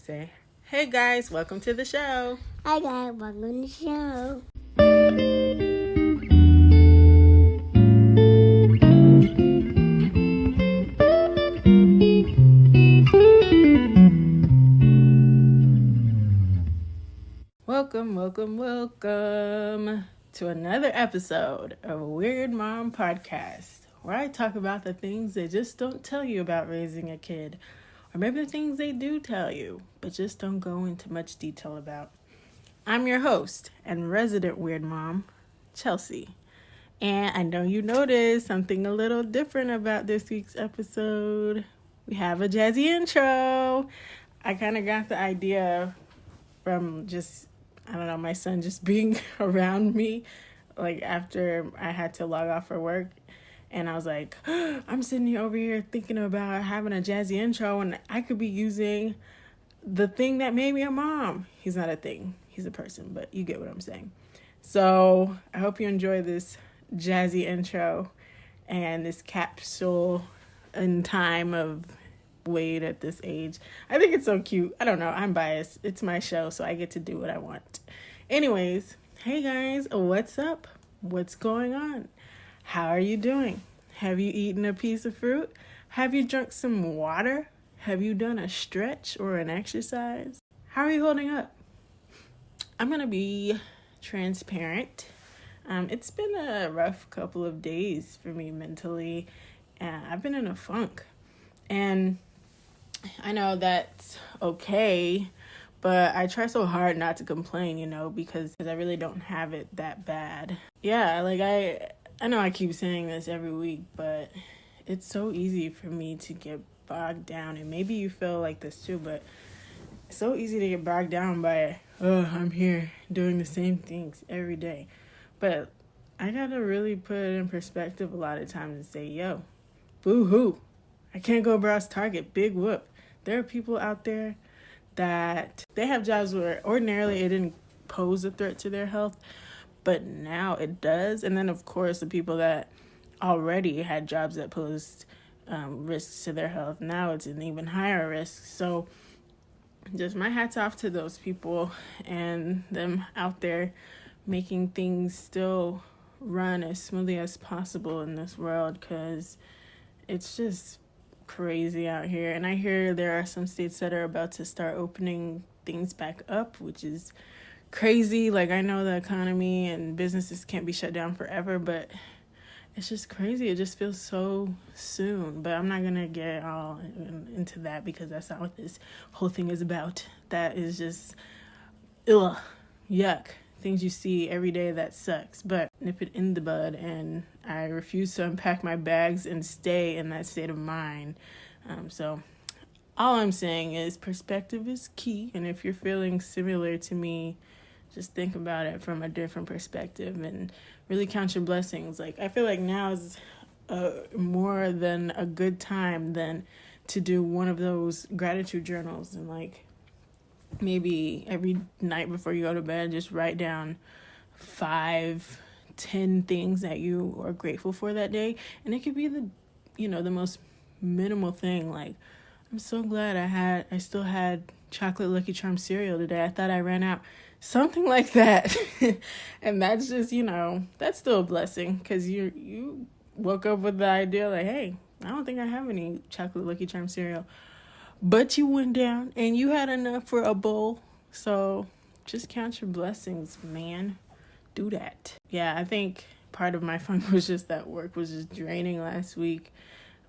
say, hey guys, welcome to the show. Hi guys, welcome to the show. Welcome to another episode of Weird Mom Podcast, where I talk about the things they just don't tell you about raising a kid, or maybe the things they do tell you, but just don't go into much detail about. I'm your host and resident weird mom, Chelsie. And I know you noticed something a little different about this week's episode. We have a jazzy intro. I kind of got the idea from my son just being around me, like after I had to log off for work. And I was like, I'm sitting over here thinking about having a jazzy intro, and I could be using the thing that made me a mom. He's not a thing. He's a person, but you get what I'm saying. So I hope you enjoy this jazzy intro and this capsule in time of Wade at this age. I think it's so cute. I don't know. I'm biased. It's my show, so I get to do what I want. Anyways, hey guys, what's up? What's going on? How are you doing? Have you eaten a piece of fruit? Have you drunk some water? Have you done a stretch or an exercise? How are you holding up? I'm going to be transparent. It's been a rough couple of days for me mentally. I've been in a funk. And I know that's okay, but I try so hard not to complain, because I really don't have it that bad. Yeah, I know I keep saying this every week, but it's so easy for me to get bogged down, and maybe you feel like this too, but it's so easy to get bogged down by, I'm here doing the same things every day. But I gotta really put it in perspective a lot of times and say, yo, boo-hoo, I can't go browse Target, big whoop. There are people out there that they have jobs where ordinarily it didn't pose a threat to their health, but now it does. And then, of course, the people that already had jobs that posed risks to their health, now it's an even higher risk. So just my hats off to those people and them out there making things still run as smoothly as possible in this world, because it's just crazy out here. And I hear there are some states that are about to start opening things back up, which is crazy. Like, I know the economy and businesses can't be shut down forever, but it's just crazy. It just feels so soon. But I'm not gonna get all into that, because that's not what this whole thing is about. That is just yuck. Things you see every day that sucks, but nip it in the bud. And I refuse to unpack my bags and stay in that state of mind. So all I'm saying is perspective is key. And if you're feeling similar to me, just think about it from a different perspective and really count your blessings. Like, I feel like now is more than a good time than to do one of those gratitude journals, and maybe every night before you go to bed, just write down 5-10 things that you are grateful for that day. And it could be the most minimal thing. Like, I'm so glad I still had chocolate Lucky Charms cereal today. I thought I ran out. Something like that. And that's just, that's still a blessing, because you woke up with the idea like, hey, I don't think I have any chocolate Lucky Charms cereal. But you went down and you had enough for a bowl. So just count your blessings, man. Do that. Yeah, I think part of my fun was just that work was just draining last week.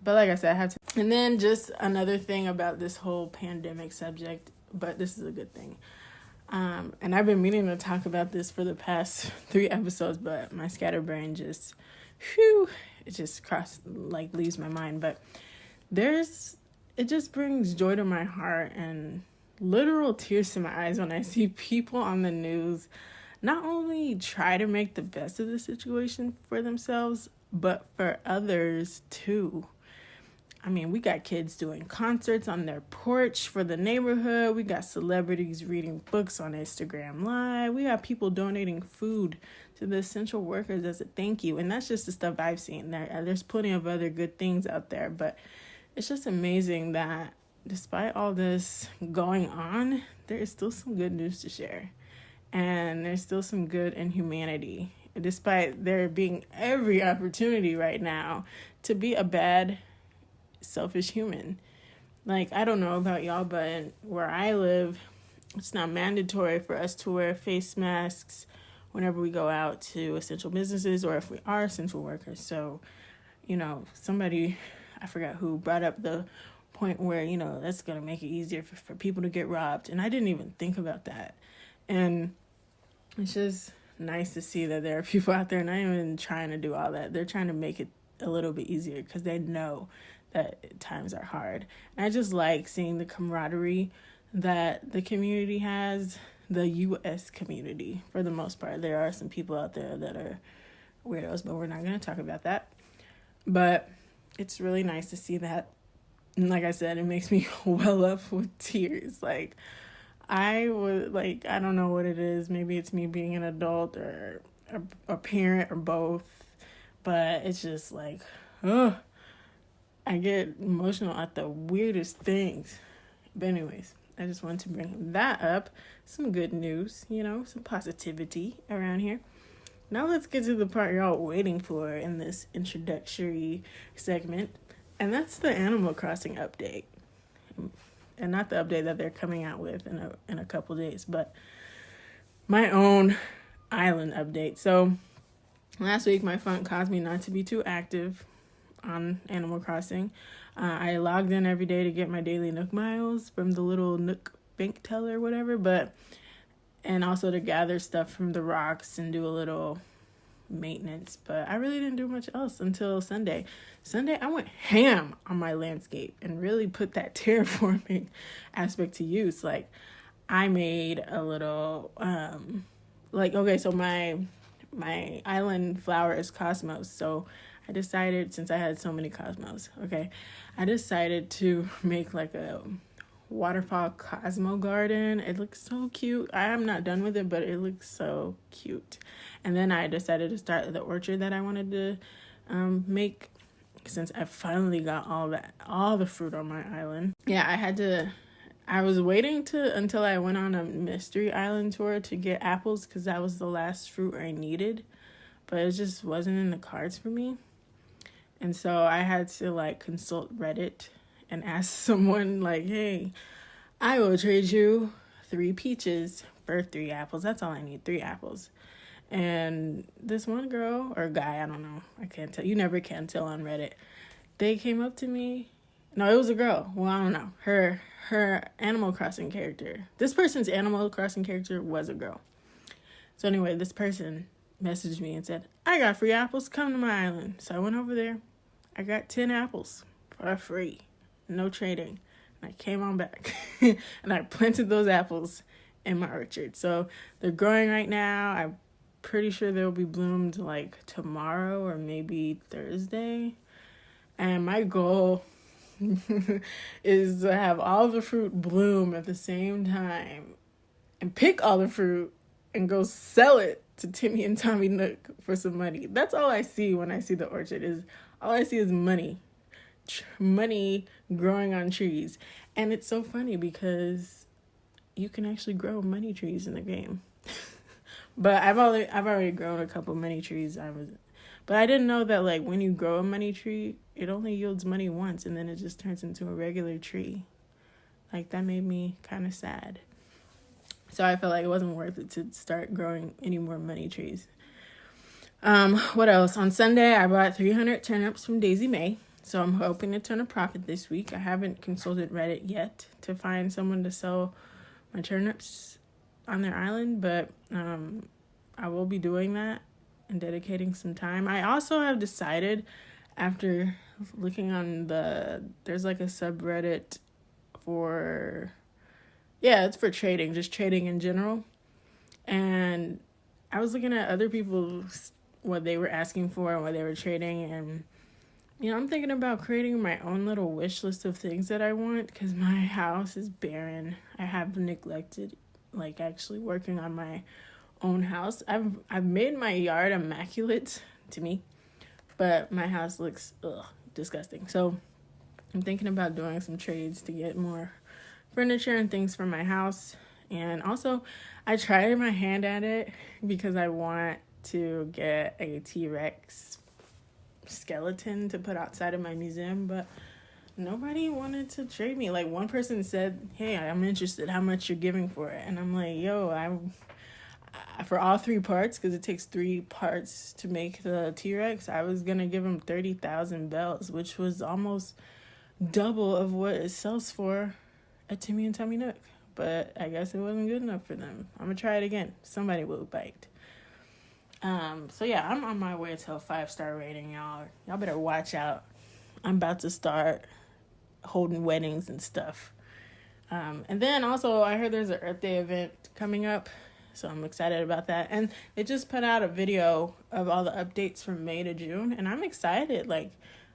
But like I said, I have to. And then just another thing about this whole pandemic subject, but this is a good thing. And I've been meaning to talk about this for the past 3 episodes, but my scatterbrain just, it just leaves my mind. But it just brings joy to my heart and literal tears to my eyes when I see people on the news not only try to make the best of the situation for themselves, but for others too. I mean, we got kids doing concerts on their porch for the neighborhood. We got celebrities reading books on Instagram Live. We got people donating food to the essential workers as a thank you. And that's just the stuff I've seen. There's plenty of other good things out there, but it's just amazing that despite all this going on, there is still some good news to share. And there's still some good in humanity, despite there being every opportunity right now to be a bad, selfish human. Like, I don't know about y'all, but where I live, it's not mandatory for us to wear face masks whenever we go out to essential businesses or if we are essential workers. So, somebody, I forgot who, brought up the point where, that's going to make it easier for people to get robbed. And I didn't even think about that. And it's just nice to see that there are people out there not even trying to do all that. They're trying to make it a little bit easier because they know that times are hard. And I just like seeing the camaraderie that the community has, the U.S. community, for the most part. There are some people out there that are weirdos, but we're not going to talk about that. But it's really nice to see that. And like I said, it makes me well up with tears. Like, I don't know what it is. Maybe it's me being an adult or a parent or both. But it's just like, I get emotional at the weirdest things. But anyways, I just wanted to bring that up. Some good news, some positivity around here. Now let's get to the part you're all waiting for in this introductory segment. And that's the Animal Crossing update. And not the update that they're coming out with in a couple days, but my own island update. So last week, my phone caused me not to be too active on Animal Crossing. I logged in every day to get my daily Nook miles from the little Nook bank teller or whatever, and also to gather stuff from the rocks and do a little maintenance. But I really didn't do much else until Sunday. I went ham on my landscape and really put that terraforming aspect to use. Like, I made a little, so my island flower is cosmos. So I decided, since I had so many cosmos, I decided to make like a waterfall cosmo garden. It looks so cute. I am not done with it, but it looks so cute. And then I decided to start the orchard that I wanted to make, since I finally got all the fruit on my island. Yeah, I was waiting until I went on a mystery island tour to get apples, because that was the last fruit I needed, but it just wasn't in the cards for me. And so I had to consult Reddit and ask someone hey, I will trade you 3 peaches for 3 apples. That's all I need, 3 apples. And this one girl or guy, I don't know, I can't tell. You never can tell on Reddit. They came up to me. No, it was a girl. Well, I don't know. Her Animal Crossing character. This person's Animal Crossing character was a girl. So anyway, this person messaged me and said, I got free apples. Come to my island. So I went over there. I got 10 apples for free. No trading. And I came on back. And I planted those apples in my orchard. So they're growing right now. I'm pretty sure they'll be bloomed tomorrow or maybe Thursday. And my goal is to have all the fruit bloom at the same time and pick all the fruit and go sell it to Timmy and Tommy Nook for some money. That's all I see when I see the orchard. All I see is money. Money growing on trees. And it's so funny because you can actually grow money trees in the game. But I've already grown a couple money trees. But I didn't know that when you grow a money tree, it only yields money once and then it just turns into a regular tree. That made me kind of sad. So I felt like it wasn't worth it to start growing any more money trees. What else? On Sunday, I bought 300 turnips from Daisy May. So I'm hoping to turn a profit this week. I haven't consulted Reddit yet to find someone to sell my turnips on their island, but I will be doing that and dedicating some time. I also have decided, after looking on there's a subreddit it's for trading, just trading in general. And I was looking at other people, what they were asking for and what they were trading, and I'm thinking about creating my own little wish list of things that I want, because my house is barren. I have neglected actually working on my own house. I've made my yard immaculate to me, but my house looks disgusting. So I'm thinking about doing some trades to get more furniture and things for my house. And also, I tried my hand at it because I want to get a T-Rex skeleton to put outside of my museum, but nobody wanted to trade me. Like, one person said, "Hey, I'm interested. How much you're giving for it?" And I'm like, "Yo, I for all 3 parts, because it takes 3 parts to make the T-Rex, I was gonna give him 30,000 bells, which was almost double of what it sells for at Timmy and Tommy Nook. But I guess it wasn't good enough for them. I'm gonna try it again. Somebody will bite." So yeah, I'm on my way to a 5-star rating, y'all. Y'all better watch out. I'm about to start holding weddings and stuff. And then also, I heard there's an Earth Day event coming up, so I'm excited about that. And they just put out a video of all the updates from May to June, and I'm excited. Like,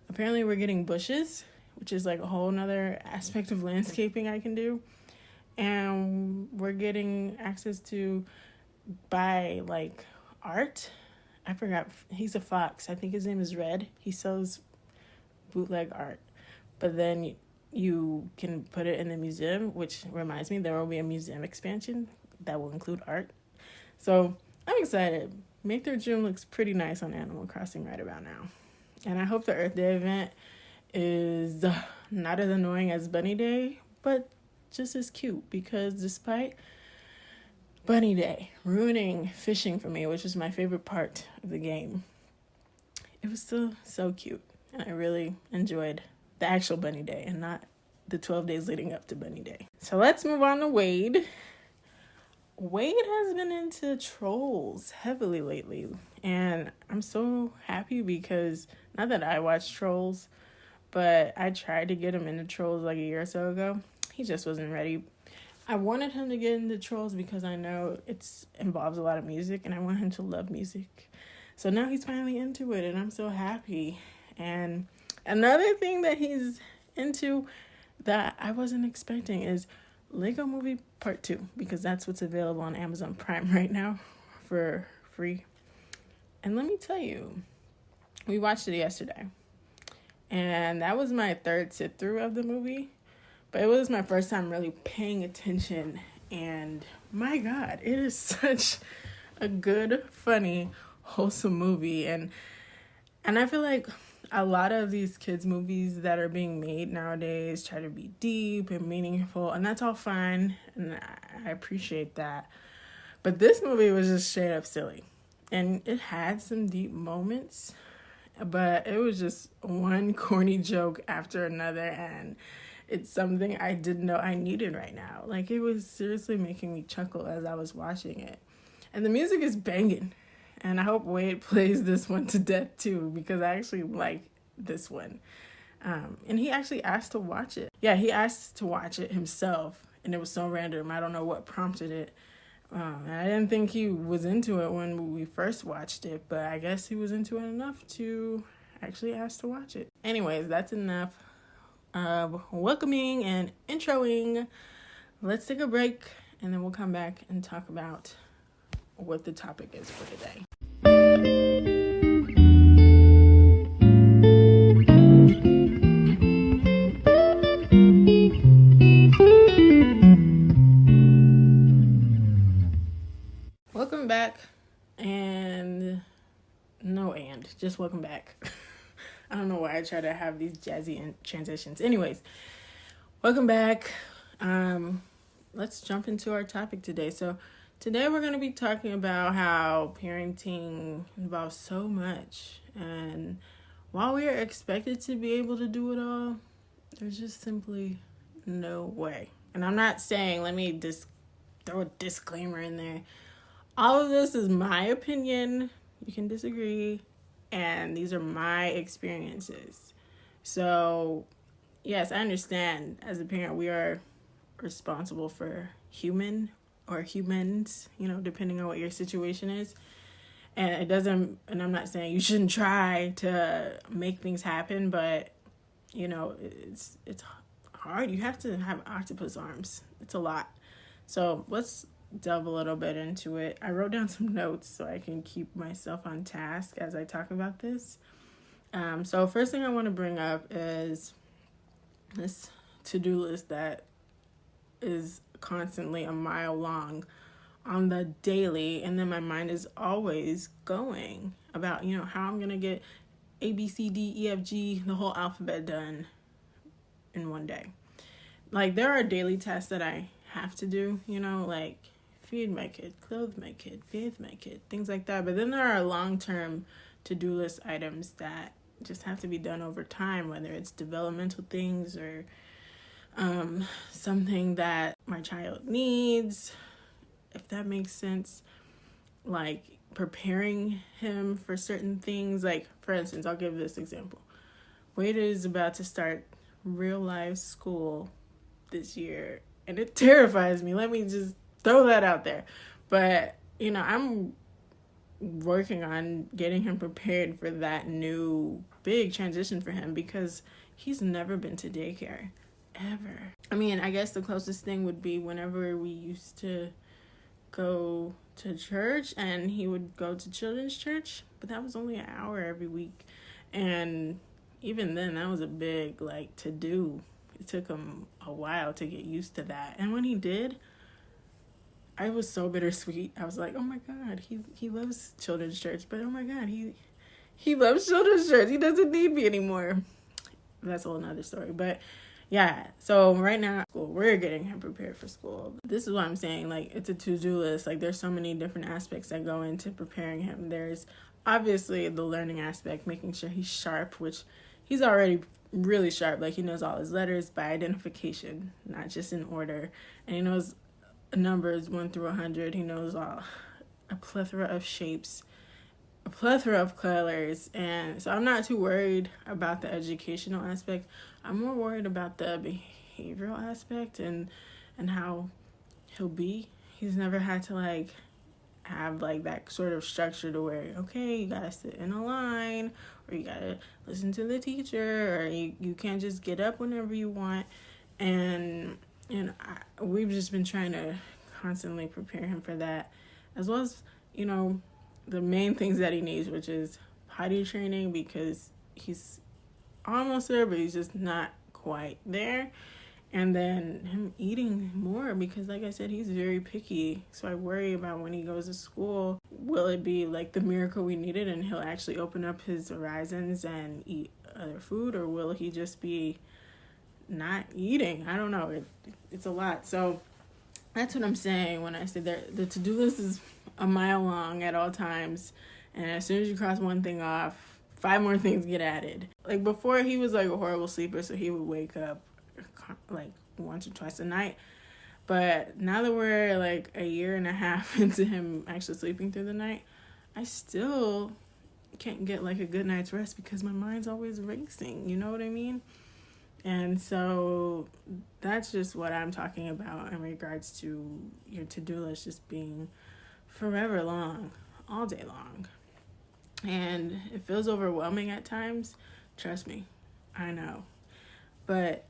apparently we're getting bushes, which is like a whole nother aspect of landscaping I can do. And we're getting access to buy like art. I forgot, he's a fox. I think his name is Red. He sells bootleg art. But then you can put it in the museum, which reminds me, there will be a museum expansion that will include art. So I'm excited. May through June looks pretty nice on Animal Crossing right about now. And I hope the Earth Day event is not as annoying as Bunny Day, but just as cute, because despite Bunny Day ruining fishing for me, which is my favorite part of the game, it was still so cute. And I really enjoyed the actual Bunny Day and not the 12 days leading up to Bunny Day. So let's move on to Wade. Wade has been into Trolls heavily lately. And I'm so happy because, not that I watch Trolls, but I tried to get him into Trolls like a year or so ago. He just wasn't ready. I wanted him to get into Trolls because I know it involves a lot of music and I want him to love music. So now he's finally into it and I'm so happy. And another thing that he's into that I wasn't expecting is Lego Movie Part 2, because that's what's available on Amazon Prime right now for free. And let me tell you, we watched it yesterday. And that was my third sit-through of the movie. But it was my first time really paying attention. And my God, it is such a good, funny, wholesome movie. And I feel like a lot of these kids' movies that are being made nowadays try to be deep and meaningful. And that's all fine. And I appreciate that. But this movie was just straight up silly. And it had some deep moments. But it was just one corny joke after another, and it's something I didn't know I needed right now. Like, it was seriously making me chuckle as I was watching it. And the music is banging, and I hope Wade plays this one to death too, because I actually like this one. And he actually asked to watch it. Yeah, he asked to watch it himself, and it was so random. I don't know what prompted it. And I didn't think he was into it when we first watched it, but I guess he was into it enough to actually ask to watch it. Anyways, that's enough of welcoming and introing. Let's take a break, and then we'll come back and talk about what the topic is for today. Welcome back, and just welcome back. I don't know why I try to have these jazzy transitions. Anyways, welcome back. Let's jump into our topic today. So today we're going to be talking about how parenting involves so much, and while we are expected to be able to do it all, there's just simply no way. And I'm not saying, let me just throw a disclaimer in there. All of this is my opinion. You can disagree. And these are my experiences. So, yes, I understand as a parent, we are responsible for humans, depending on what your situation is. And I'm not saying you shouldn't try to make things happen, but, it's hard. You have to have octopus arms. It's a lot. So let's delve a little bit into it. I wrote down some notes so I can keep myself on task as I talk about this. So first thing I want to bring up is this to-do list that is constantly a mile long on the daily, and then my mind is always going about, how I'm gonna get A, B, C, D, E, F, G, the whole alphabet done in one day. Like, there are daily tasks that I have to do, like feed my kid, clothe my kid, bathe my kid, things like that. But then there are long-term to-do list items that just have to be done over time, whether it's developmental things or something that my child needs, if that makes sense. Like preparing him for certain things. Like, for instance, I'll give this example. Wade is about to start real life school this year, and it terrifies me. Let me just throw that out there. But, I'm working on getting him prepared for that new big transition for him, because he's never been to daycare ever. I mean, I guess the closest thing would be whenever we used to go to church, and he would go to children's church, but that was only an hour every week, and even then that was a big to do. It took him a while to get used to that, and when he did, I was so bittersweet. I was like, oh my god, he loves children's church, but oh my god, he loves children's church, he doesn't need me anymore. That's a whole nother story. But yeah, so right now, we're getting him prepared for school. This is what I'm saying. It's a to-do list. There's so many different aspects that go into preparing him. There's obviously the learning aspect, making sure he's sharp, which he's already really sharp. He knows all his letters by identification, not just in order. And he knows numbers 1 through 100. He knows a plethora of shapes, a plethora of colors. And so I'm not too worried about the educational aspect. I'm more worried about the behavioral aspect and how he'll be. He's never had to have that sort of structure to where, okay, you gotta sit in a line, or you gotta listen to the teacher, or you can't just get up whenever you want. And we've just been trying to constantly prepare him for that, as well as the main things that he needs, which is potty training, because he's almost there, but he's just not quite there. And then him eating more, because like I said, he's very picky. So I worry about when he goes to school, will it be the miracle we needed and he'll actually open up his horizons and eat other food, or will he just be not eating? I don't know. It's a lot. So that's what I'm saying when I say that the to-do list is a mile long at all times, and as soon as you cross one thing off, 5 more things get added. Before, he was a horrible sleeper, so he would wake up once or twice a night. But now that we're a year and a half into him actually sleeping through the night, I still can't get a good night's rest, because my mind's always racing, you know what I mean? And so that's just what I'm talking about in regards to your to-do list just being forever long, all day long. And it feels overwhelming at times. Trust me, I know. But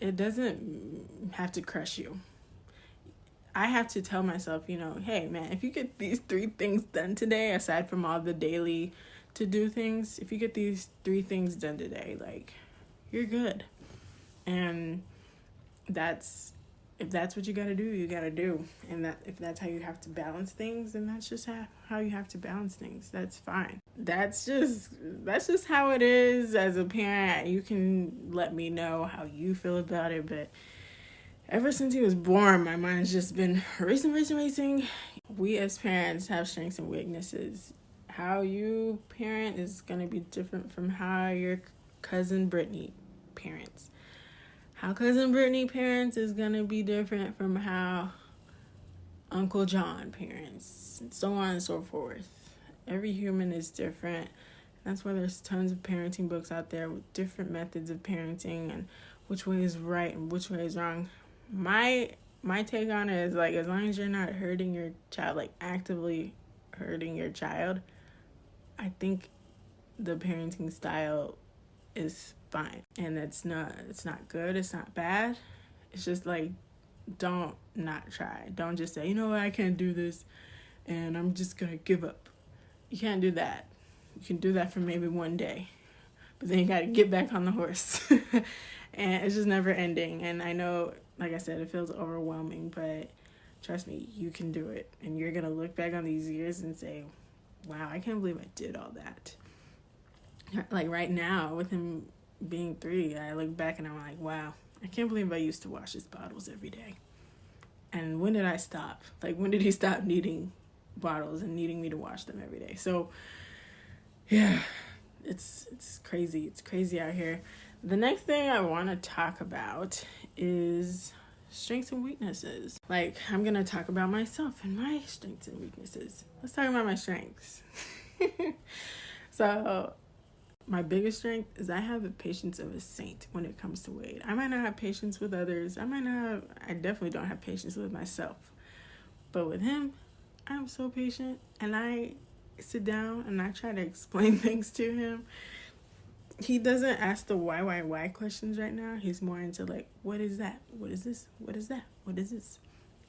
it doesn't have to crush you. I have to tell myself, hey, man, if you get these 3 things done today, aside from all the daily to-do things, if you get these 3 things done today, you're good. And if that's what you gotta do, you gotta do. And that if that's how you have to balance things, then that's just how you have to balance things. That's fine. That's just how it is as a parent. You can let me know how you feel about it, but ever since he was born, my mind's just been racing. We as parents have strengths and weaknesses. How you parent is gonna be different from how your cousin Brittany parents. How cousin Brittany parents is going to be different from how Uncle John parents, and so on and so forth. Every human is different. That's why there's tons of parenting books out there with different methods of parenting and which way is right and which way is wrong. My take on it is as long as you're not hurting your child, actively hurting your child, I think the parenting style is fine. And it's not good, it's not bad. It's just don't not try. Don't just say, I can't do this and I'm just gonna give up. You can't do that. You can do that for maybe one day, but then you gotta get back on the horse. And it's just never ending. And I know, like I said, it feels overwhelming, but trust me, you can do it. And you're going to look back on these years and say, wow, I can't believe I did all that. Like right now, with him being 3, I look back and I'm like, wow, I can't believe I used to wash his bottles every day. And when did I stop? Like, when did he stop needing bottles and needing me to wash them every day? So, yeah, it's crazy. It's crazy out here. The next thing I want to talk about is strengths and weaknesses. Like, I'm going to talk about myself and my strengths and weaknesses. Let's talk about my strengths. So, my biggest strength is I have the patience of a saint when it comes to Wade. I might not have patience with others. I definitely don't have patience with myself. But with him, I'm so patient, and I sit down and I try to explain things to him. He doesn't ask the why questions right now. He's more into like, what is that? What is this? What is that? What is this?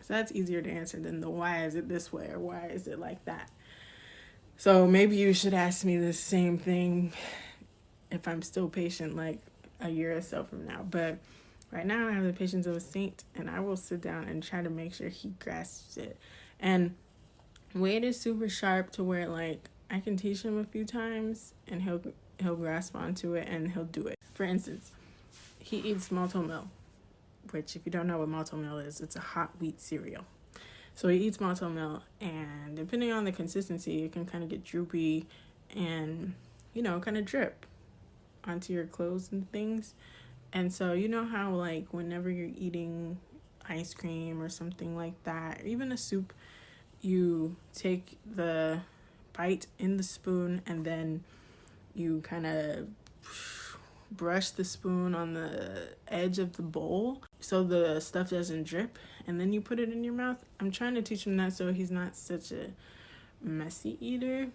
So that's easier to answer than the why is it this way or why is it like that. So maybe you should ask me the same thing if I'm still patient like a year or so from now. But right now I have the patience of a saint, and I will sit down and try to make sure he grasps it. And Wade is super sharp to where like I can teach him a few times and he'll grasp onto it and he'll do it. For instance, he eats malto meal, which if you don't know what malto meal is, it's a hot wheat cereal. So he eats malto meal, and depending on the consistency, it can kind of get droopy and, kind of drip onto your clothes and things. And so you know how like whenever you're eating ice cream or something like that, or even a soup, you take the bite in the spoon and then you kind of brush the spoon on the edge of the bowl so the stuff doesn't drip, and then you put it in your mouth. I'm trying to teach him that so he's not such a messy eater.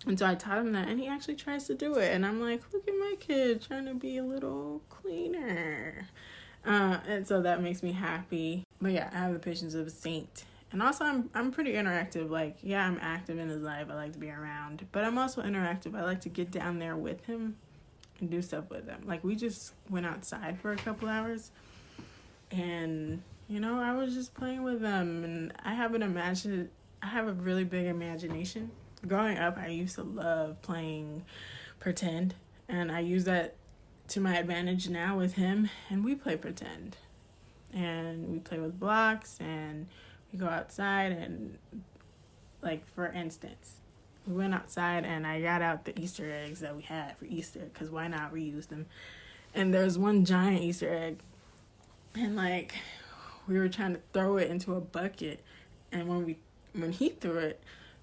And so I taught him that, and he actually tries to do it. And I'm like, look at my kid trying to be a little cleaner. And so that makes me happy. But yeah, I have the patience of a saint. And also, I'm pretty interactive. Like, yeah, I'm active in his life. I like to be around. But I'm also interactive. I like to get down there with him and do stuff with him. Like, we just went outside for a couple hours. And, I was just playing with them. And I have a really big imagination. Growing up, I used to love playing pretend, and I use that to my advantage now with him, and we play pretend. And we play with blocks, and we go outside, and, like, for instance, we went outside, and I got out the Easter eggs that we had for Easter, because why not reuse them? And there's one giant Easter egg, and, like, we were trying to throw it into a bucket, and when he threw it,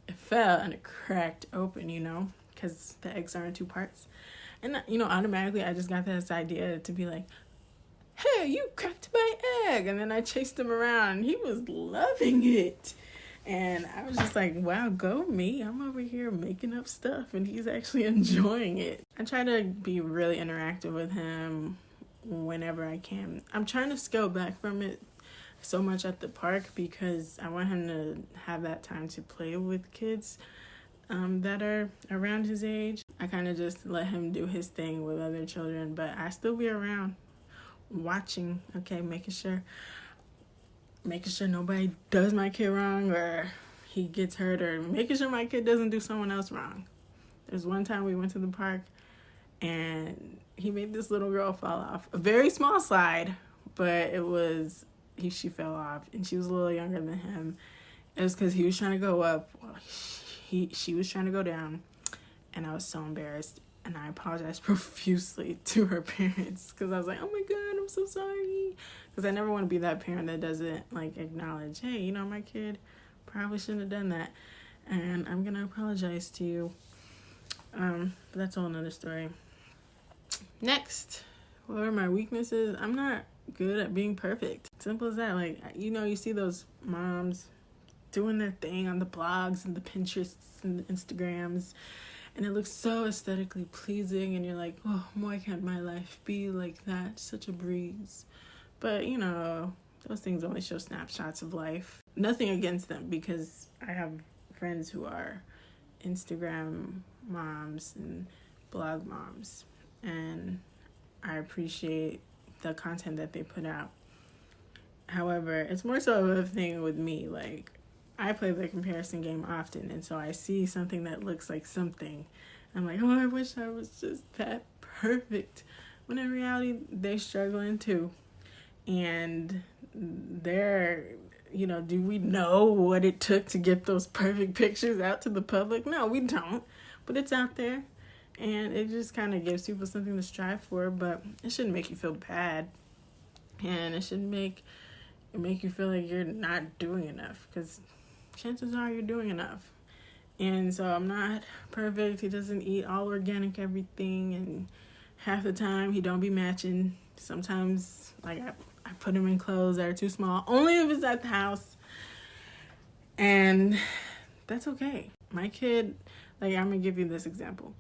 it fell and it cracked open, because the eggs are in 2 parts. And, automatically I just got this idea to be like, hey, you cracked my egg. And then I chased him around, and he was loving it. And I was just like, wow, go me. I'm over here making up stuff, and he's actually enjoying it. I try to be really interactive with him whenever I can. I'm trying to scale back from it so much at the park because I want him to have that time to play with kids that are around his age. I kind of just let him do his thing with other children, but I still be around watching, okay, making sure nobody does my kid wrong or he gets hurt, or making sure my kid doesn't do someone else wrong. There's one time we went to the park and he made this little girl fall off a very small slide, but she fell off, and she was a little younger than him. It was because he was trying to go up while she was trying to go down, and I was so embarrassed, and I apologized profusely to her parents because I was like, oh my god, I'm so sorry, because I never want to be that parent that doesn't like acknowledge, hey, my kid probably shouldn't have done that, and I'm gonna apologize to you. But that's all another story. Next, what are my weaknesses? I'm not good at being perfect. Simple as that. Like, you see those moms doing their thing on the blogs and the Pinterests and the Instagrams, and it looks so aesthetically pleasing, and you're like, oh, why can't my life be like that? Such a breeze. But, those things only show snapshots of life. Nothing against them, because I have friends who are Instagram moms and blog moms, and I appreciate the content that they put out. However, it's more so of a thing with me. Like, I play the comparison game often, and so I see something that looks like something. I'm like, oh, I wish I was just that perfect. When in reality, they're struggling too. And they're, do we know what it took to get those perfect pictures out to the public? No, we don't. But it's out there. And it just kind of gives people something to strive for. But it shouldn't make you feel bad. And it shouldn't make you feel like you're not doing enough. Because chances are you're doing enough. And so I'm not perfect. He doesn't eat all organic everything. And half the time he don't be matching. Sometimes, like, I put him in clothes that are too small. Only if it's at the house. And that's okay. My kid, like, I'm going to give you this example.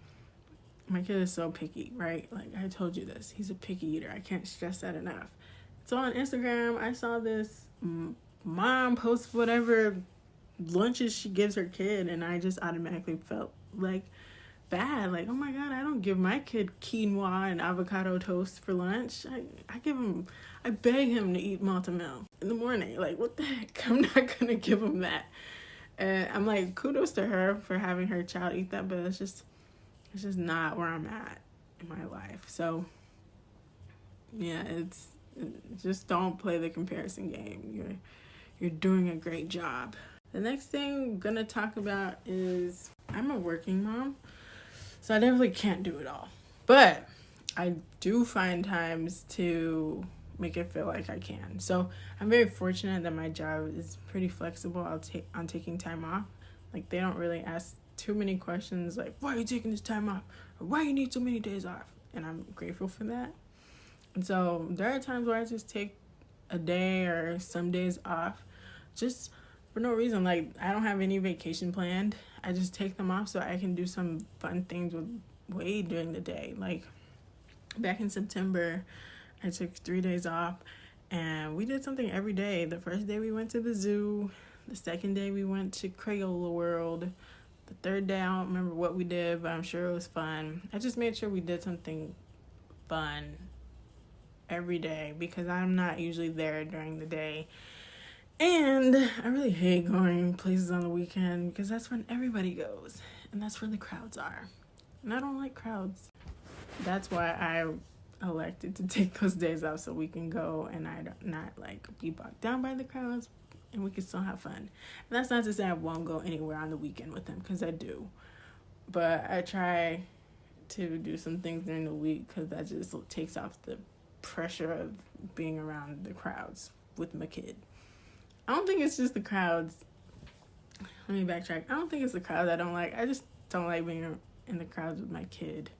My kid is so picky, right? Like, I told you this. He's a picky eater. I can't stress that enough. So on Instagram, I saw this mom post whatever lunches she gives her kid, and I just automatically felt like bad. Like, oh my God, I don't give my kid quinoa and avocado toast for lunch. I beg him to eat Malta-Meal in the morning. Like, what the heck? I'm not gonna give him that. And I'm like, kudos to her for having her child eat that, but it's just not where I'm at in my life. So yeah, it's just don't play the comparison game. You're doing a great job. The next thing I'm gonna talk about is I'm a working mom, so I definitely can't do it all. But I do find times to make it feel like I can. So I'm very fortunate that my job is pretty flexible on taking time off. Like, they don't really ask too many questions like, why are you taking this time off? Or why you need so many days off? And I'm grateful for that. And so there are times where I just take a day or some days off just for no reason. Like, I don't have any vacation planned. I just take them off so I can do some fun things with Wade during the day. Like, back in September, I took 3 days off and we did something every day. The first day we went to the zoo. The second day we went to Crayola World. The third day, I don't remember what we did, but I'm sure it was fun. I just made sure we did something fun every day because I'm not usually there during the day. And I really hate going places on the weekend because that's when everybody goes and that's where the crowds are. And I don't like crowds. That's why I elected to take those days off so we can go and I don't not like be bogged down by the crowds and we can still have fun. And that's not to say I won't go anywhere on the weekend with them because I do. But I try to do some things during the week because that just takes off the pressure of being around the crowds with my kid. I don't think it's just the crowds. Let me backtrack. I don't think it's the crowds I don't like. I just don't like being in the crowds with my kid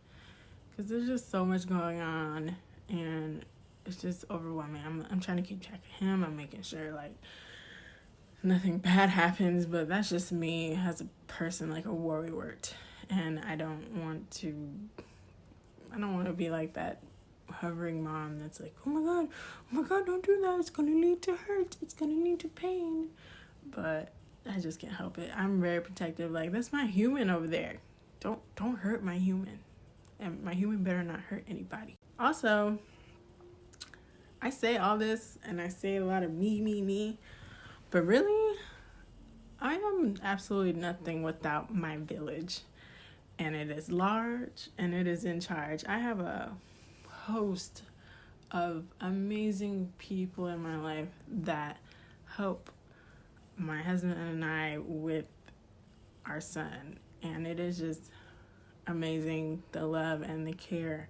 because there's just so much going on and it's just overwhelming. I'm trying to keep track of him. I'm making sure like nothing bad happens, but that's just me as a person, like a worrywart, and I don't want to be like that hovering mom that's like, oh my god, don't do that, it's gonna lead to hurt, it's gonna lead to pain. But I just can't help it. I'm very protective. Like, that's my human over there. Don't hurt my human, and my human better not hurt anybody. Also, I say all this and I say a lot of me, but really I am absolutely nothing without my village, and it is large and it is in charge. I have a host of amazing people in my life that help my husband and I with our son, and it is just amazing, the love and the care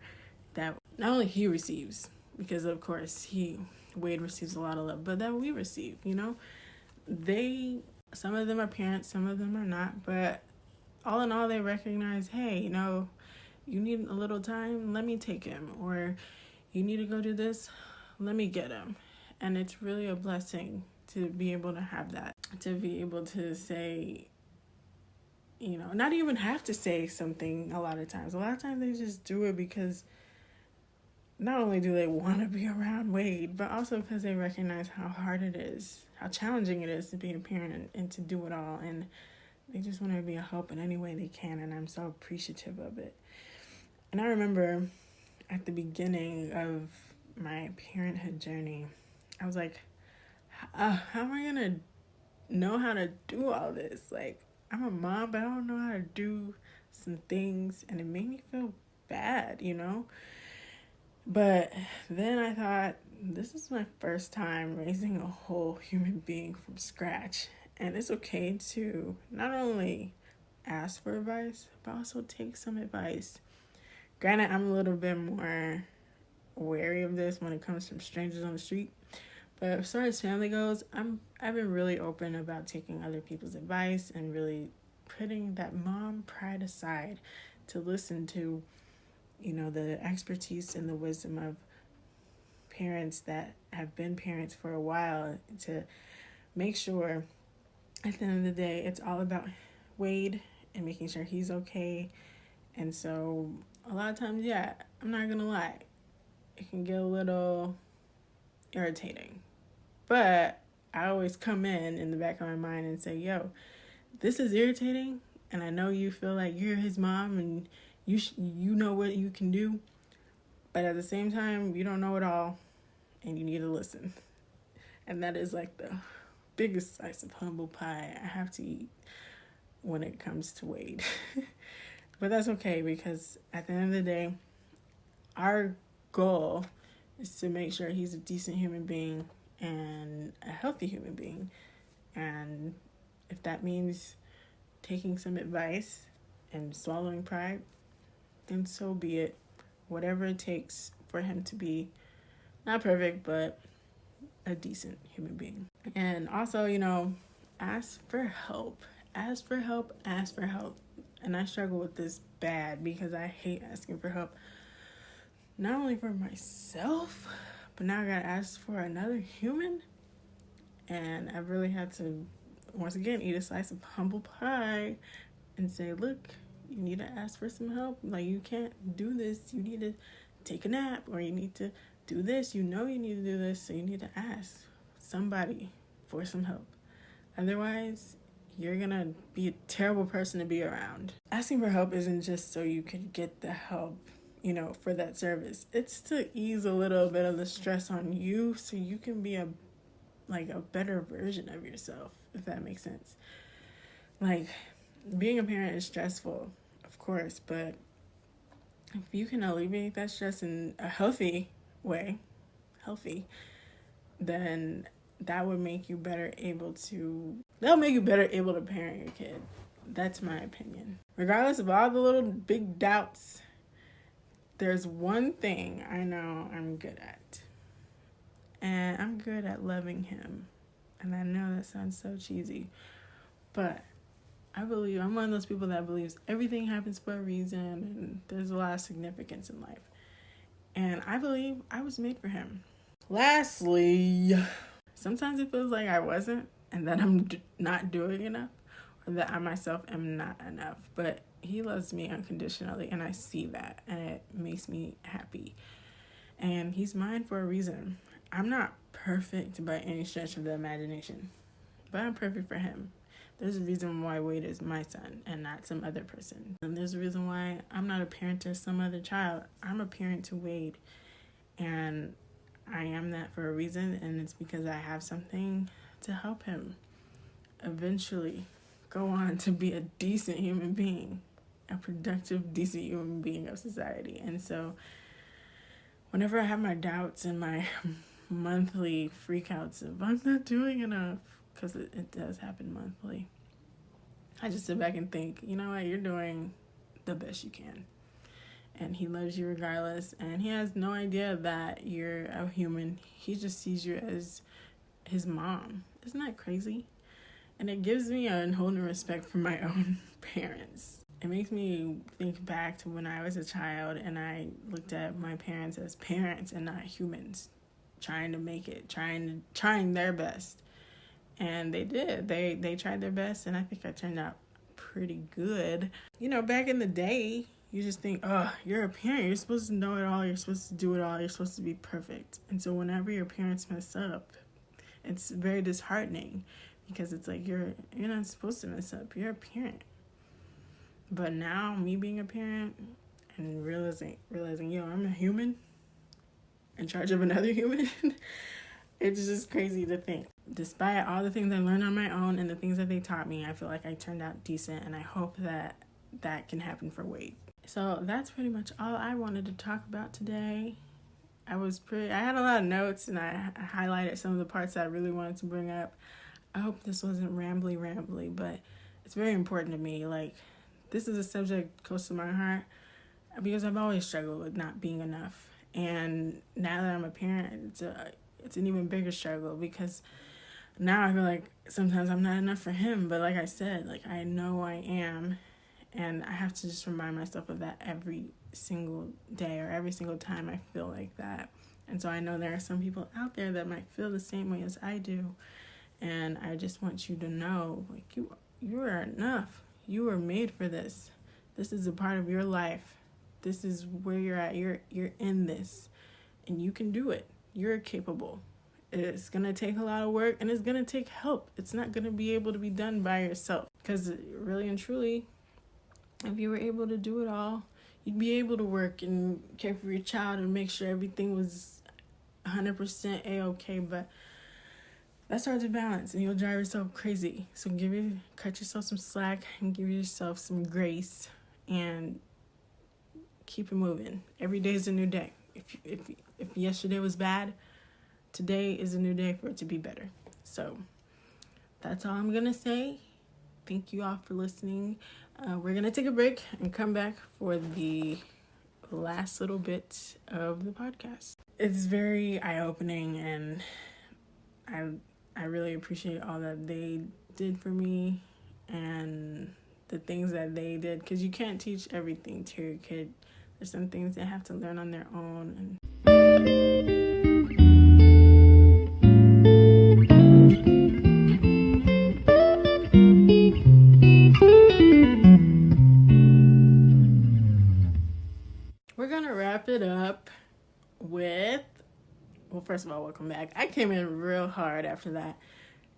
that not only he receives, because of course Wade receives a lot of love, but that we receive. Some of them are parents, some of them are not, but all in all, they recognize, hey, you need a little time, let me take him. Or you need to go do this, let me get him. And it's really a blessing to be able to have that. To be able to say, not even have to say something a lot of times. A lot of times they just do it because not only do they want to be around Wade, but also because they recognize how hard it is, how challenging it is to be a parent and to do it all. And they just want to be a help in any way they can, and I'm so appreciative of it. And I remember at the beginning of my parenthood journey, I was like, how am I gonna know how to do all this? Like, I'm a mom, but I don't know how to do some things, and it made me feel bad, But then I thought, this is my first time raising a whole human being from scratch, and it's okay to not only ask for advice, but also take some advice. Granted, I'm a little bit more wary of this when it comes from strangers on the street, but as far as family goes, I've been really open about taking other people's advice and really putting that mom pride aside to listen to, the expertise and the wisdom of parents that have been parents for a while, to make sure at the end of the day it's all about Wade and making sure he's okay. And so a lot of times, yeah, I'm not gonna lie, it can get a little irritating, but I always come in the back of my mind and say, yo, this is irritating, and I know you feel like you're his mom and you know what you can do, but at the same time, you don't know it all, and you need to listen. And that is like the biggest slice of humble pie I have to eat when it comes to Wade. But that's okay, because at the end of the day, our goal is to make sure he's a decent human being and a healthy human being. And if that means taking some advice and swallowing pride, then so be it. Whatever it takes for him to be not perfect, but a decent human being. And also, ask for help. Ask for help. Ask for help. And I struggle with this bad because I hate asking for help. Not only for myself, but now I gotta ask for another human. And I really had to, once again, eat a slice of humble pie and say, look, you need to ask for some help. Like, you can't do this. You need to take a nap, or you need to do this. You need to do this, so you need to ask somebody for some help. Otherwise, you're gonna be a terrible person to be around. Asking for help isn't just so you can get the help, for that service. It's to ease a little bit of the stress on you, so you can be a better version of yourself, if that makes sense. Like, being a parent is stressful, of course, but if you can alleviate that stress in a healthy way, then that'll make you better able to parent your kid. That's my opinion. Regardless of all the little big doubts, there's one thing I know I'm good at. And I'm good at loving him. And I know that sounds so cheesy, but I'm one of those people that believes everything happens for a reason, and there's a lot of significance in life. And I believe I was made for him. Lastly, sometimes it feels like I wasn't, and that I'm not doing enough, or that I myself am not enough. But he loves me unconditionally, and I see that, and it makes me happy. And he's mine for a reason. I'm not perfect by any stretch of the imagination, but I'm perfect for him. There's a reason why Wade is my son and not some other person. And there's a reason why I'm not a parent to some other child. I'm a parent to Wade. And I am that for a reason, and it's because I have something to help him eventually go on to be a decent human being, a productive, decent human being of society. And so whenever I have my doubts and my monthly freakouts of I'm not doing enough, because it does happen monthly, I just sit back and think, you know what, you're doing the best you can. And he loves you regardless, and he has no idea that you're a human. He just sees you as his mom. Isn't that crazy? And it gives me a whole new respect for my own parents. It makes me think back to when I was a child and I looked at my parents as parents and not humans, trying to make it, trying their best. And they did. They tried their best, and I think I turned out pretty good. Back in the day, you just think, oh, you're a parent. You're supposed to know it all. You're supposed to do it all. You're supposed to be perfect. And so whenever your parents mess up, it's very disheartening, because it's like you're not supposed to mess up. You're a parent. But now, me being a parent and realizing, yo, I'm a human, in charge of another human. It's just crazy to think. Despite all the things I learned on my own and the things that they taught me, I feel like I turned out decent, and I hope that that can happen for Wade. So that's pretty much all I wanted to talk about today. I had a lot of notes, and I highlighted some of the parts that I really wanted to bring up. I hope this wasn't rambly, but it's very important to me. Like, this is a subject close to my heart because I've always struggled with not being enough. And now that I'm a parent, it's an even bigger struggle because now I feel like sometimes I'm not enough for him. But like I said, like, I know I am, and I have to just remind myself of that every single day or every single time I feel like that. And so I know there are some people out there that might feel the same way as I do. And I just want you to know, like, you are enough. You were made for this. This is a part of your life. This is where you're at. You're in this, and you can do it. You're capable. It's going to take a lot of work, and it's going to take help. It's not going to be able to be done by yourself, because really and truly, if you were able to do it all, you'd be able to work and care for your child and make sure everything was 100% A-okay, but that's hard to balance, and you'll drive yourself crazy. So cut yourself some slack and give yourself some grace, and keep it moving. Every day is a new day. If yesterday was bad, today is a new day for it to be better. So that's all I'm gonna say. Thank you all for listening. We're gonna take a break and come back for the last little bit of the podcast. It's very eye-opening, and I really appreciate all that they did for me and the things that they did, because you can't teach everything to your kid. There's some things they have to learn on their own. We're going to wrap it up with, well, first of all, welcome back. I came in real hard after that.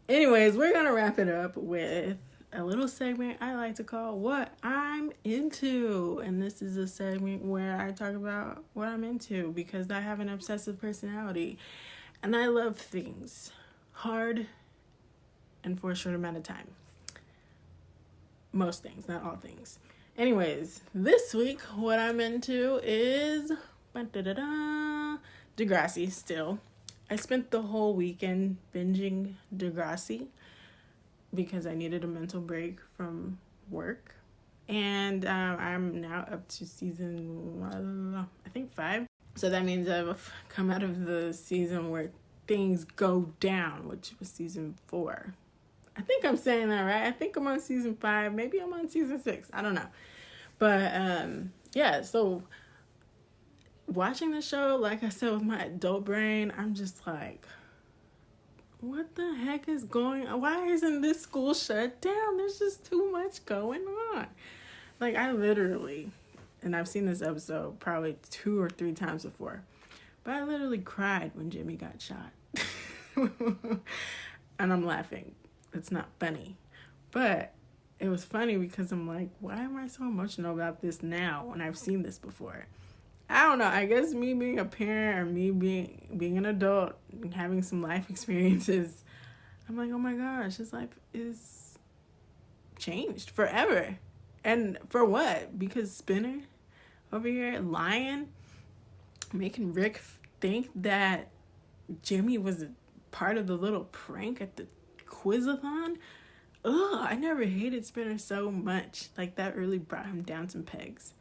Anyways, we're going to wrap it up with a little segment I like to call What I'm Into. And this is a segment where I talk about what I'm into, because I have an obsessive personality and I love things hard and for a short amount of time. Most things, not all things. Anyways, this week what I'm into is Degrassi still. I spent the whole weekend binging Degrassi because I needed a mental break from work. And I'm now up to season, I think 5. So that means I've come out of the season where things go down, which was season 4. I think I'm saying that right. I think I'm on season 5. Maybe I'm on season 6. I don't know. But yeah, so watching the show, like I said, with my adult brain, I'm just like, what the heck is going on? Why isn't this school shut down? There's just too much going on. Like, I literally, and I've seen this episode probably 2 or 3 times before, but I literally cried when Jimmy got shot. And I'm laughing. It's not funny. But it was funny because I'm like, why am I so emotional about this now when I've seen this before? I don't know. I guess me being a parent or me being an adult and having some life experiences, I'm like, oh my gosh, his life is changed forever. And for what? Because Spinner over here lying, making Rick think that Jimmy was a part of the little prank at the quizathon. Ugh, I never hated Spinner so much. Like, that really brought him down some pegs.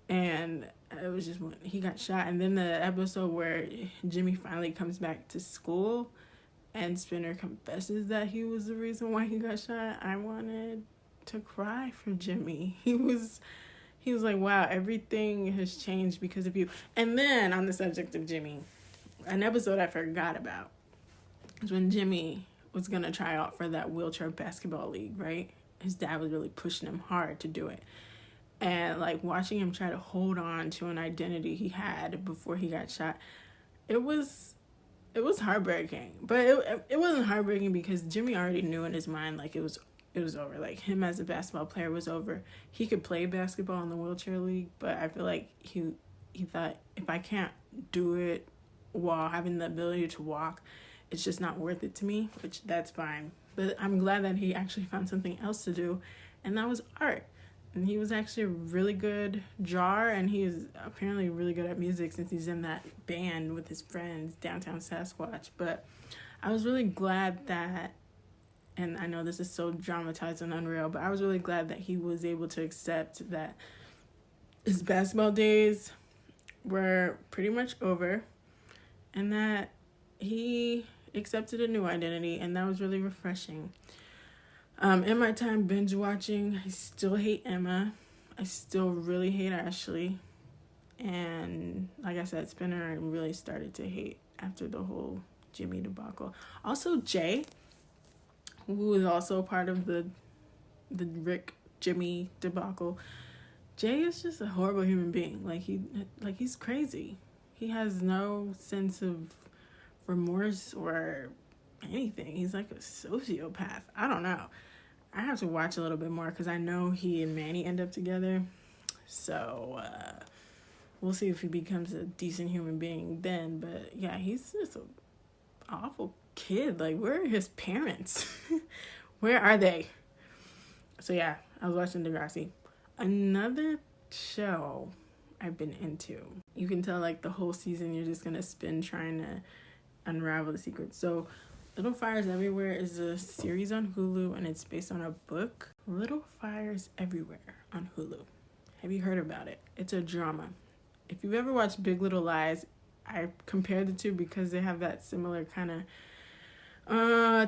And it was just when he got shot. And then the episode where Jimmy finally comes back to school and Spinner confesses that he was the reason why he got shot, I wanted to cry for Jimmy. He was like, wow, everything has changed because of you. And then on the subject of Jimmy, an episode I forgot about was when Jimmy was going to try out for that wheelchair basketball league, right? His dad was really pushing him hard to do it. And, like, watching him try to hold on to an identity he had before he got shot, it was heartbreaking. But it wasn't heartbreaking because Jimmy already knew in his mind, like, it was over. Like, him as a basketball player was over. He could play basketball in the wheelchair league, but I feel like he thought, if I can't do it while having the ability to walk, it's just not worth it to me, which that's fine. But I'm glad that he actually found something else to do, and that was art. And he was actually a really good drawer, and he is apparently really good at music since he's in that band with his friends, Downtown Sasquatch. But I was really glad that, and I know this is so dramatized and unreal, but I was really glad that he was able to accept that his basketball days were pretty much over, and that he accepted a new identity, and that was really refreshing. In my time binge watching, I still hate Emma. I still really hate Ashley. And like I said, Spinner I really started to hate after the whole Jimmy debacle. Also, Jay, who is also part of the Rick Jimmy debacle. Jay is just a horrible human being. He's crazy. He has no sense of remorse or anything. He's like a sociopath. I don't know. I have to watch a little bit more because I know he and Manny end up together. So we'll see if he becomes a decent human being then. But yeah, he's just an awful kid. Like, where are his parents? Where are they? So yeah, I was watching Degrassi. Another show I've been into. You can tell like the whole season you're just gonna spend trying to unravel the secrets. So Little Fires Everywhere is a series on Hulu, and it's based on a book. Little Fires Everywhere on Hulu. Have you heard about it? It's a drama. If you've ever watched Big Little Lies, I compared the two because they have that similar kind of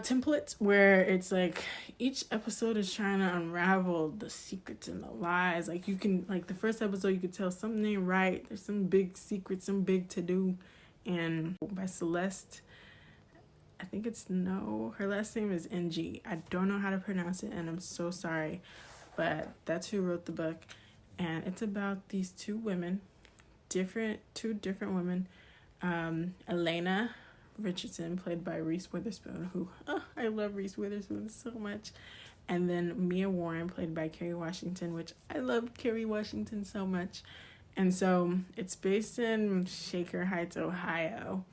template where it's like each episode is trying to unravel the secrets and the lies. Like, you can, like, the first episode you could tell something ain't right. There's some big secret, some big to do. And by Celeste, I think it's her last name is NG. I don't know how to pronounce it, and I'm so sorry, but that's who wrote the book. And it's about these two different women. Elena Richardson, played by Reese Witherspoon, who, I love Reese Witherspoon so much. And then Mia Warren, played by Kerry Washington, which I love Kerry Washington so much. And so it's based in Shaker Heights, Ohio.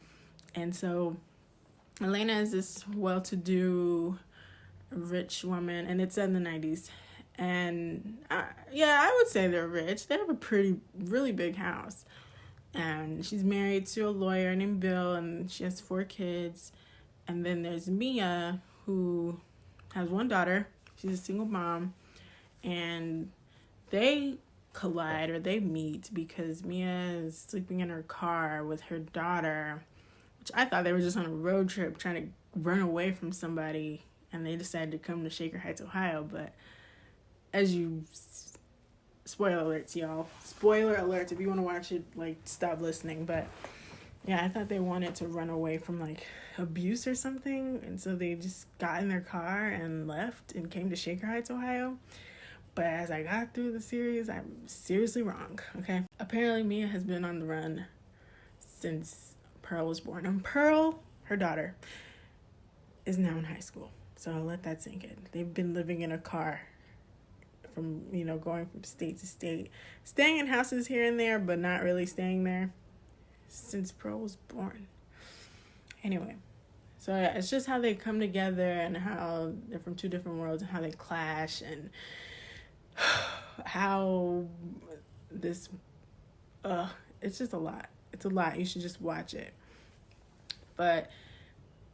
And so Elena is this well-to-do, rich woman, and it's in the 90s. And I would say they're rich. They have a really big house. And she's married to a lawyer named Bill, and she has 4 kids. And then there's Mia, who has 1 daughter. She's a single mom. And they collide, or they meet, because Mia is sleeping in her car with her daughter, which I thought they were just on a road trip trying to run away from somebody, and they decided to come to Shaker Heights, Ohio. But spoiler alerts, y'all. Spoiler alerts. If you want to watch it, like, stop listening. But yeah, I thought they wanted to run away from, like, abuse or something, and so they just got in their car and left and came to Shaker Heights, Ohio. But as I got through the series, I'm seriously wrong, okay? Apparently, Mia has been on the run since Pearl was born. And Pearl, her daughter, is now in high school. So I'll let that sink in. They've been living in a car from, going from state to state, staying in houses here and there, but not really staying there since Pearl was born. Anyway, so yeah, it's just how they come together and how they're from 2 different worlds and how they clash, and how this it's just a lot. It's a lot. You should just watch it. But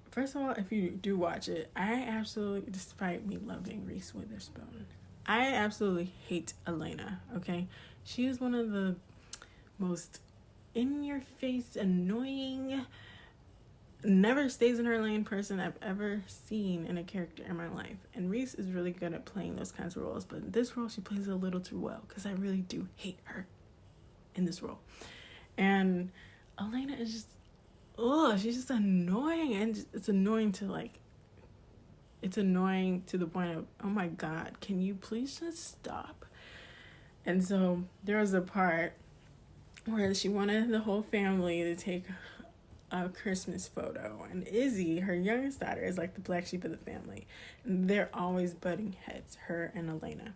first of all, if you do watch it, I absolutely, despite me loving Reese Witherspoon, I absolutely hate Elena, okay? She is one of the most in-your-face, annoying, never stays in her lane person I've ever seen in a character in my life. And Reese is really good at playing those kinds of roles, but in this role she plays it a little too well, because I really do hate her in this role. And Elena is just, she's just annoying, and it's annoying to the point of, oh my God, can you please just stop? And so there was a part where she wanted the whole family to take a Christmas photo, and Izzy, her youngest daughter, is like the black sheep of the family, and they're always butting heads, her and Elena.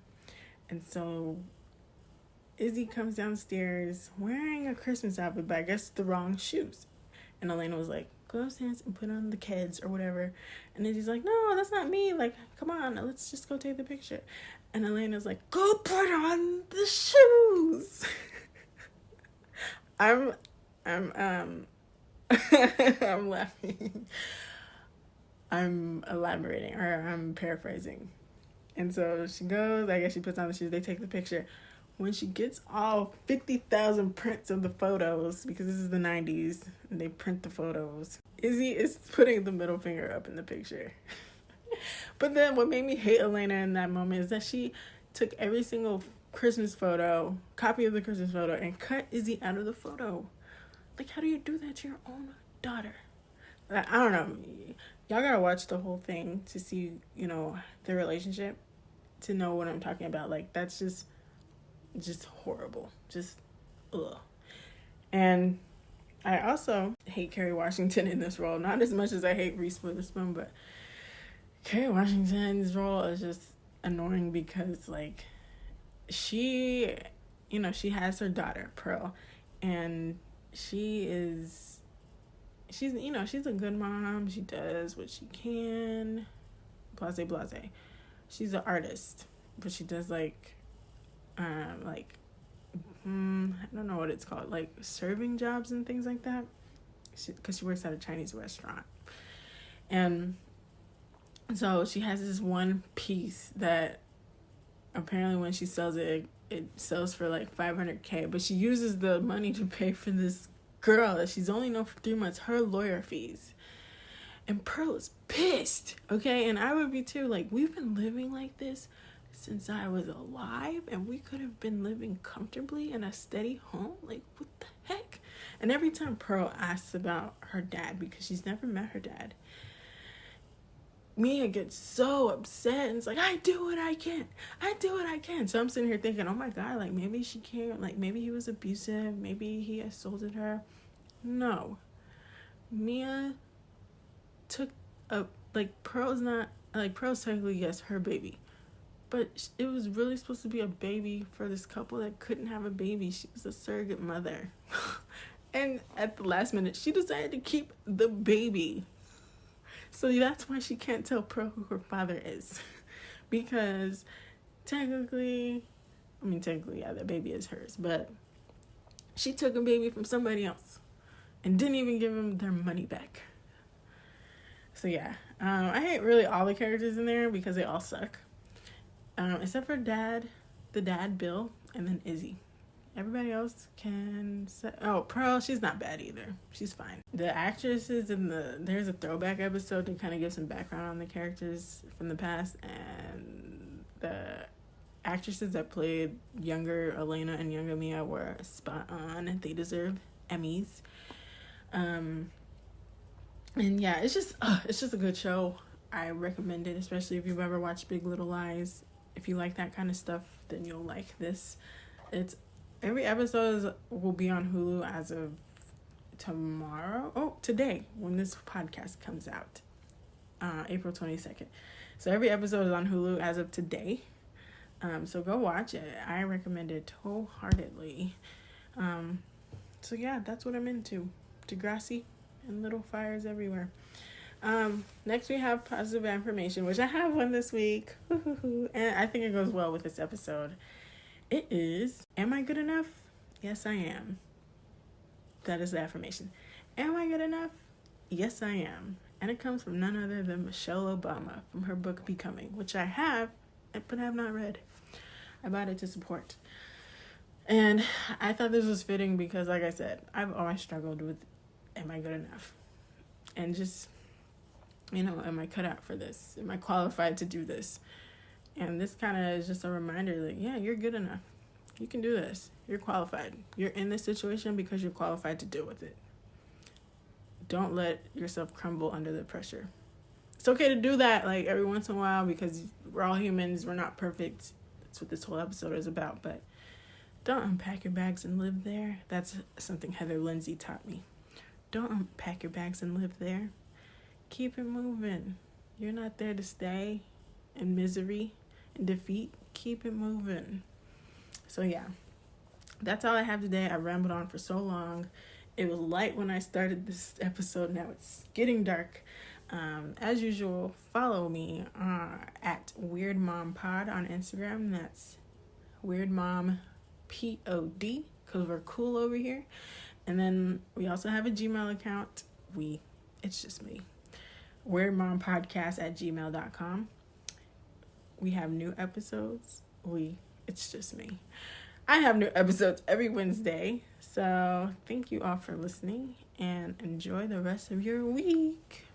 And so Izzy comes downstairs wearing a Christmas outfit, but I guess the wrong shoes, And Elena was like, go upstairs and put on the kids or whatever. And Izzy's like, no, that's not me. Like, come on, let's just go take the picture. And Elena's like, go put on the shoes. I'm I'm laughing. I'm elaborating, or I'm paraphrasing. And so she goes, I guess she puts on the shoes, they take the picture. When she gets all 50,000 prints of the photos, because this is the 90s, and they print the photos, Izzy is putting the middle finger up in the picture. But then what made me hate Elena in that moment is that she took every single Christmas photo, copy of the Christmas photo, and cut Izzy out of the photo. Like, how do you do that to your own daughter? I don't know. Y'all gotta watch the whole thing to see, the relationship, to know what I'm talking about. Like, that's just horrible. Just, ugh. And I also hate Kerry Washington in this role. Not as much as I hate Reese Witherspoon, but Kerry Washington's role is just annoying because, like, she has her daughter, Pearl, and she's a good mom. She does what she can. Blase. She's an artist, but she does I don't know what it's called, like serving jobs and things like that. Because she works at a Chinese restaurant, and so she has this one piece that apparently when she sells it, it sells for like $500K. But she uses the money to pay for this girl that she's only known for 3 months, her lawyer fees. And Pearl is pissed, okay? And I would be too. Like, we've been living like this since I was alive, and we could have been living comfortably in a steady home. Like, what the heck? And every time Pearl asks about her dad, because she's never met her dad, Mia gets so upset, and it's like, I do what I can. So I'm sitting here thinking, oh my God, like, maybe she can't, like, maybe he was abusive, maybe he assaulted her. No. Mia took Pearl's technically, yes, her baby, but it was really supposed to be a baby for this couple that couldn't have a baby. She was a surrogate mother. And at the last minute, she decided to keep the baby. So that's why she can't tell Pearl who her father is. Because technically, yeah, the baby is hers, but she took a baby from somebody else and didn't even give them their money back. So yeah, I hate really all the characters in there because they all suck. Except for the dad, Bill, and then Izzy. Everybody else can say, oh, Pearl, she's not bad either. She's fine. The actresses there's a throwback episode to kind of give some background on the characters from the past, and the actresses that played younger Elena and younger Mia were spot on. They deserve Emmys. And yeah, it's just a good show. I recommend it, especially if you've ever watched Big Little Lies. If you like that kind of stuff, then you'll like this. Every episode will be on Hulu as of today, when this podcast comes out, April 22nd. So every episode is on Hulu as of today. So go watch it. I recommend it wholeheartedly. So yeah, that's what I'm into. Degrassi and little fires everywhere. Next we have positive affirmation, which I have one this week. And I think it goes well with this episode. It is, am I good enough? Yes, I am. That is the affirmation. Am I good enough? Yes, I am. And it comes from none other than Michelle Obama from her book Becoming, which I have, but I have not read. I bought it to support. And I thought this was fitting because, like I said, I've always struggled with, am I good enough? And just, am I cut out for this? Am I qualified to do this? And this kind of is just a reminder that, yeah, you're good enough. You can do this. You're qualified. You're in this situation because you're qualified to deal with it. Don't let yourself crumble under the pressure. It's okay to do that, like, every once in a while, because we're all humans. We're not perfect. That's what this whole episode is about. But don't unpack your bags and live there. That's something Heather Lindsay taught me. Don't unpack your bags and live there. Keep it moving. You're not there to stay in misery and defeat. Keep it moving. So yeah, that's all I have today. I rambled on for so long. It was light when I started this episode. Now it's getting dark. As usual, follow me at Weird Mom Pod on Instagram. That's Weird Mom POD, because we're cool over here. And then we also have a Gmail account. It's just me. weirdmompodcast@gmail.com. We have new episodes. It's just me. I have new episodes every Wednesday. So thank you all for listening and enjoy the rest of your week.